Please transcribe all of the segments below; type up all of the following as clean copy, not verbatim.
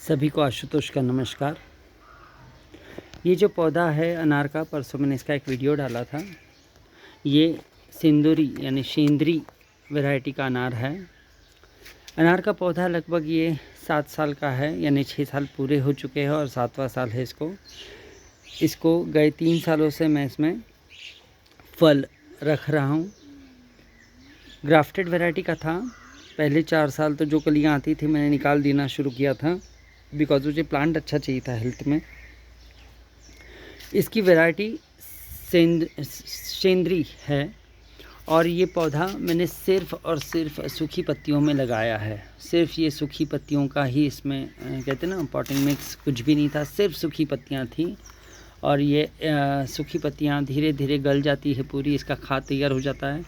सभी को आशुतोष का नमस्कार। ये जो पौधा है अनार का, परसों मैंने इसका एक वीडियो डाला था। ये सिंदूरी यानी शेंद्री वैरायटी का अनार है। अनार का पौधा लगभग ये 7 साल का है, यानी 6 साल पूरे हो चुके हैं और 7वां साल है इसको गए 3 सालों से मैं इसमें फल रख रहा हूँ। ग्राफ्टेड वैरायटी का था। पहले 4 साल तो जो कलियाँ आती थी मैंने निकाल देना शुरू किया था, बिकॉज मुझे प्लांट अच्छा चाहिए था हेल्थ में। इसकी वैरायटी शेंद्री है और ये पौधा मैंने सिर्फ़ और सिर्फ सूखी पत्तियों में लगाया है। सिर्फ ये सूखी पत्तियों का ही इसमें कहते हैं ना, पॉटिंग मिक्स कुछ भी नहीं था, सिर्फ सूखी पत्तियाँ थी। और ये सूखी पत्तियाँ धीरे धीरे गल जाती है पूरी, इसका खाद तैयार हो जाता है।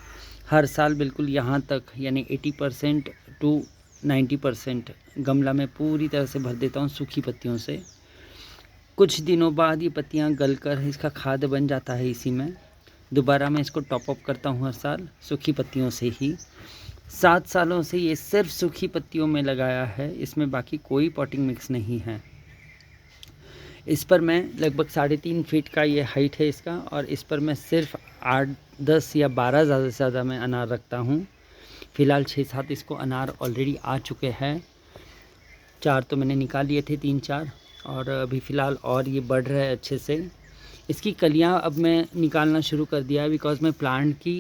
हर साल बिल्कुल यहाँ तक, यानी 80% टू 90% गमला में पूरी तरह से भर देता हूँ सूखी पत्तियों से। कुछ दिनों बाद ये पत्तियाँ गलकर इसका खाद बन जाता है। इसी में दोबारा मैं इसको टॉप अप करता हूँ हर साल सूखी पत्तियों से ही। 7 सालों से ये सिर्फ सूखी पत्तियों में लगाया है, इसमें बाकी कोई पॉटिंग मिक्स नहीं है। इस पर मैं लगभग 3.5 फीट का ये हाइट है इसका, और इस पर मैं सिर्फ 8, 10 या 12 ज़्यादा से ज़्यादा मैं अनार रखता हूँ। फ़िलहाल 6-7 इसको अनार ऑलरेडी आ चुके हैं। 4 तो मैंने निकाल लिए थे, 3-4, और अभी फ़िलहाल और ये बढ़ रहा है अच्छे से। इसकी कलियाँ अब मैं निकालना शुरू कर दिया है, बिकॉज़ मैं प्लांट की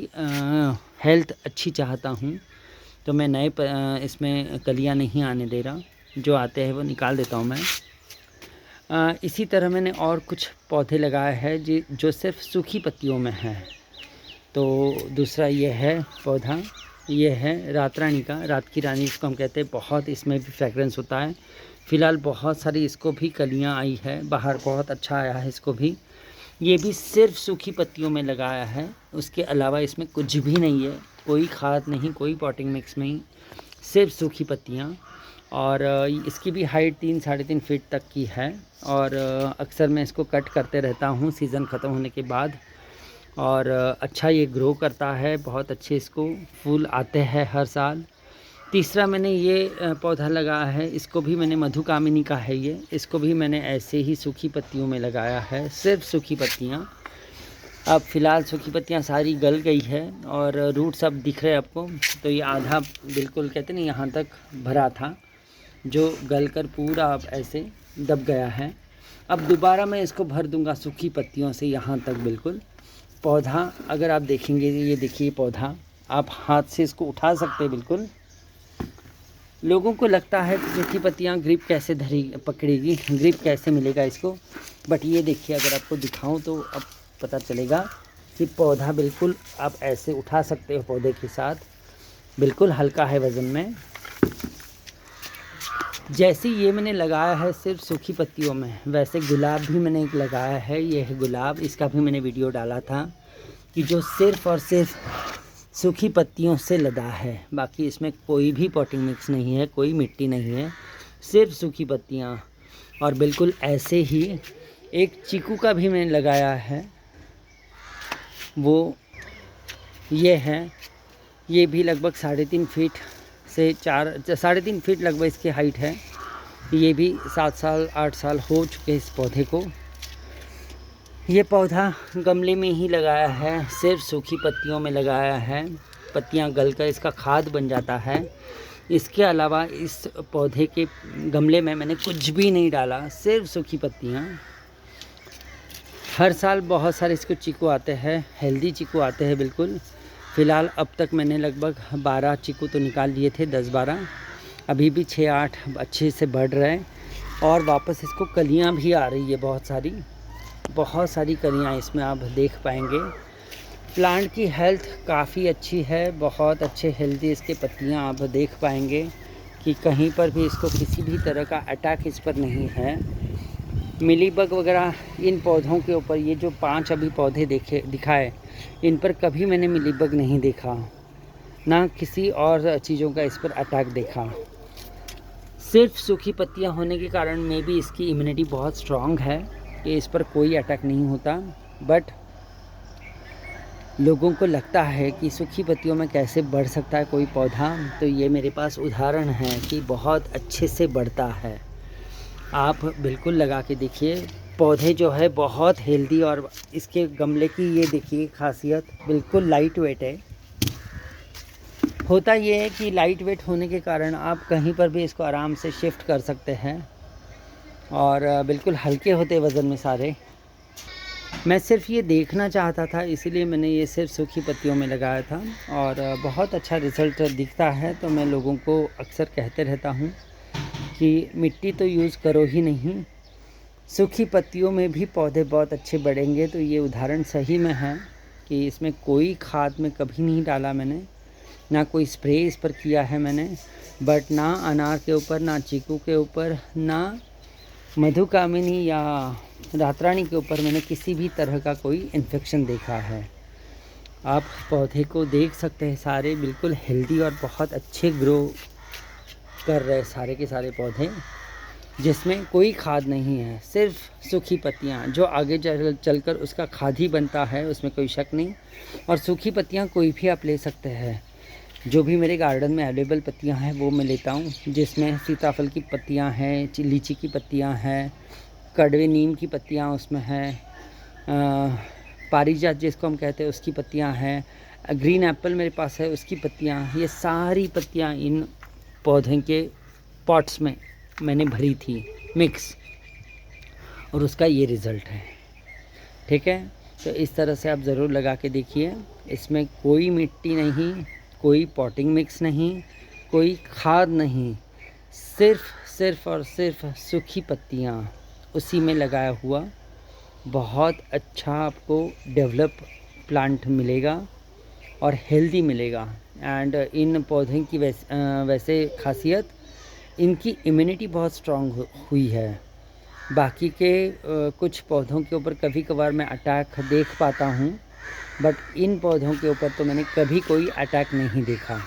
हेल्थ अच्छी चाहता हूँ। तो मैं नए इसमें कलियाँ नहीं आने दे रहा, जो आते हैं वो निकाल देता हूँ मैं। इसी तरह मैंने और कुछ पौधे लगाए हैं जो सिर्फ सूखी पत्तियों में है। तो दूसरा ये है पौधा, ये है रात रानी का, रात की रानी इसको हम कहते हैं। बहुत इसमें भी फ्रेगरेंस होता है। फ़िलहाल बहुत सारी इसको भी कलियां आई है, बाहर बहुत अच्छा आया है इसको भी। ये भी सिर्फ सूखी पत्तियों में लगाया है, उसके अलावा इसमें कुछ भी नहीं है, कोई खाद नहीं, कोई पॉटिंग मिक्स नहीं, सिर्फ सूखी पत्तियाँ। और इसकी भी हाइट 3-3.5 फीट तक की है। और अक्सर मैं इसको कट करते रहता हूँ सीज़न ख़त्म होने के बाद। और अच्छा ये ग्रो करता है, बहुत अच्छे इसको फूल आते हैं हर साल। तीसरा मैंने ये पौधा लगाया है, इसको भी मैंने मधुकामिनी का है ये, इसको भी मैंने ऐसे ही सूखी पत्तियों में लगाया है, सिर्फ सूखी पत्तियाँ। अब फ़िलहाल सूखी पत्तियाँ सारी गल गई है और रूट्स अब दिख रहे हैं आपको। तो ये आधा बिल्कुल कहते नहीं यहाँ तक भरा था, जो गलकर पूरा अब ऐसे दब गया है। अब दोबारा मैं इसको भर दूंगा सूखी पत्तियों से यहाँ तक बिल्कुल। पौधा अगर आप देखेंगे, ये देखिए पौधा, आप हाथ से इसको उठा सकते हैं बिल्कुल। लोगों को लगता है कि सूखी पत्तियाँ ग्रिप कैसे पकड़ेगी, ग्रिप कैसे मिलेगा इसको, बट ये देखिए, अगर आपको दिखाऊं तो अब पता चलेगा कि पौधा बिल्कुल आप ऐसे उठा सकते हो पौधे के साथ, बिल्कुल हल्का है वज़न में। जैसे ये मैंने लगाया है सिर्फ सूखी पत्तियों में, वैसे गुलाब भी मैंने एक लगाया है। ये है गुलाब, इसका भी मैंने वीडियो डाला था कि जो सिर्फ़ और सिर्फ सूखी पत्तियों से लदा है, बाकी इसमें कोई भी पॉटिंग मिक्स नहीं है, कोई मिट्टी नहीं है, सिर्फ सूखी पत्तियाँ। और बिल्कुल ऐसे ही एक चीकू का भी मैंने लगाया है, वो ये है। ये भी लगभग 3.5 फीट से 3.5 फीट लगभग इसकी हाइट है। ये भी 7 साल 8 साल हो चुके इस पौधे को। ये पौधा गमले में ही लगाया है, सिर्फ सूखी पत्तियों में लगाया है। पत्तियां गलकर इसका खाद बन जाता है। इसके अलावा इस पौधे के गमले में मैंने कुछ भी नहीं डाला, सिर्फ सूखी पत्तियां। हर साल बहुत सारे इसको चीकू आते हैं, हेल्दी चीकू आते हैं बिल्कुल। फ़िलहाल अब तक मैंने लगभग 12 चीकू तो निकाल लिए थे, 10-12, अभी भी 6-8 अच्छे से बढ़ रहे हैं। और वापस इसको कलियां भी आ रही है, बहुत सारी कलियां इसमें आप देख पाएंगे। प्लांट की हेल्थ काफ़ी अच्छी है, बहुत अच्छे हेल्दी इसके पत्तियां आप देख पाएंगे कि कहीं पर भी इसको किसी भी तरह का अटैक इस पर नहीं है। मिलीबग वगैरह इन पौधों के ऊपर, ये जो 5 अभी पौधे दिखाए, इन पर कभी मैंने मिलीबग नहीं देखा, ना किसी और चीज़ों का इस पर अटैक देखा। सिर्फ सूखी पत्तियां होने के कारण में भी इसकी इम्यूनिटी बहुत स्ट्रॉन्ग है कि इस पर कोई अटैक नहीं होता। बट लोगों को लगता है कि सूखी पत्तियों में कैसे बढ़ सकता है कोई पौधा, तो ये मेरे पास उदाहरण है कि बहुत अच्छे से बढ़ता है। आप बिल्कुल लगा के देखिए, पौधे जो है बहुत हेल्दी, और इसके गमले की ये देखिए खासियत, बिल्कुल लाइट वेट है। होता ये है कि लाइट वेट होने के कारण आप कहीं पर भी इसको आराम से शिफ्ट कर सकते हैं, और बिल्कुल हल्के होते वज़न में सारे। मैं सिर्फ ये देखना चाहता था, इसीलिए मैंने ये सिर्फ सूखी पत्तियों में लगाया था, और बहुत अच्छा रिज़ल्ट दिखता है। तो मैं लोगों को अक्सर कहते रहता हूँ कि मिट्टी तो यूज़ करो ही नहीं, सूखी पत्तियों में भी पौधे बहुत अच्छे बढ़ेंगे। तो ये उदाहरण सही में है कि इसमें कोई खाद में कभी नहीं डाला मैंने, ना कोई स्प्रे इस पर किया है मैंने, बट ना अनार के ऊपर, ना चीकू के ऊपर, ना मधुकामिनी या रातरानी के ऊपर मैंने किसी भी तरह का कोई इन्फेक्शन देखा है। आप पौधे को देख सकते हैं, सारे बिल्कुल हेल्दी और बहुत अच्छे ग्रो कर रहे सारे के सारे पौधे, जिसमें कोई खाद नहीं है, सिर्फ सूखी पत्तियाँ, जो आगे चलकर उसका खाद ही बनता है, उसमें कोई शक नहीं। और सूखी पत्तियाँ कोई भी आप ले सकते हैं, जो भी मेरे गार्डन में अवेलेबल पत्तियां हैं वो मैं लेता हूं, जिसमें सीताफल की पत्तियां हैं, लीची की पत्तियां हैं, कड़वे नीम की पत्तियां उसमें हैं, पारिजात जिसको हम कहते हैं उसकी पत्तियां हैं, ग्रीन एप्पल मेरे पास है उसकी पत्तियां, ये सारी पत्तियां इन पौधों के पॉट्स में मैंने भरी थी मिक्स, और उसका ये रिज़ल्ट है। ठीक है, तो इस तरह से आप ज़रूर लगा के देखिए। इसमें कोई मिट्टी नहीं, कोई पॉटिंग मिक्स नहीं, कोई खाद नहीं, सिर्फ और सिर्फ सूखी पत्तियाँ, उसी में लगाया हुआ बहुत अच्छा आपको डेवलप प्लांट मिलेगा और हेल्दी मिलेगा। एंड इन पौधों की वैसे खासियत, इनकी इम्यूनिटी बहुत स्ट्रॉन्ग हुई है। बाकी के कुछ पौधों के ऊपर कभी कभार मैं अटैक देख पाता हूँ, बट इन पौधों के ऊपर तो मैंने कभी कोई अटैक नहीं देखा।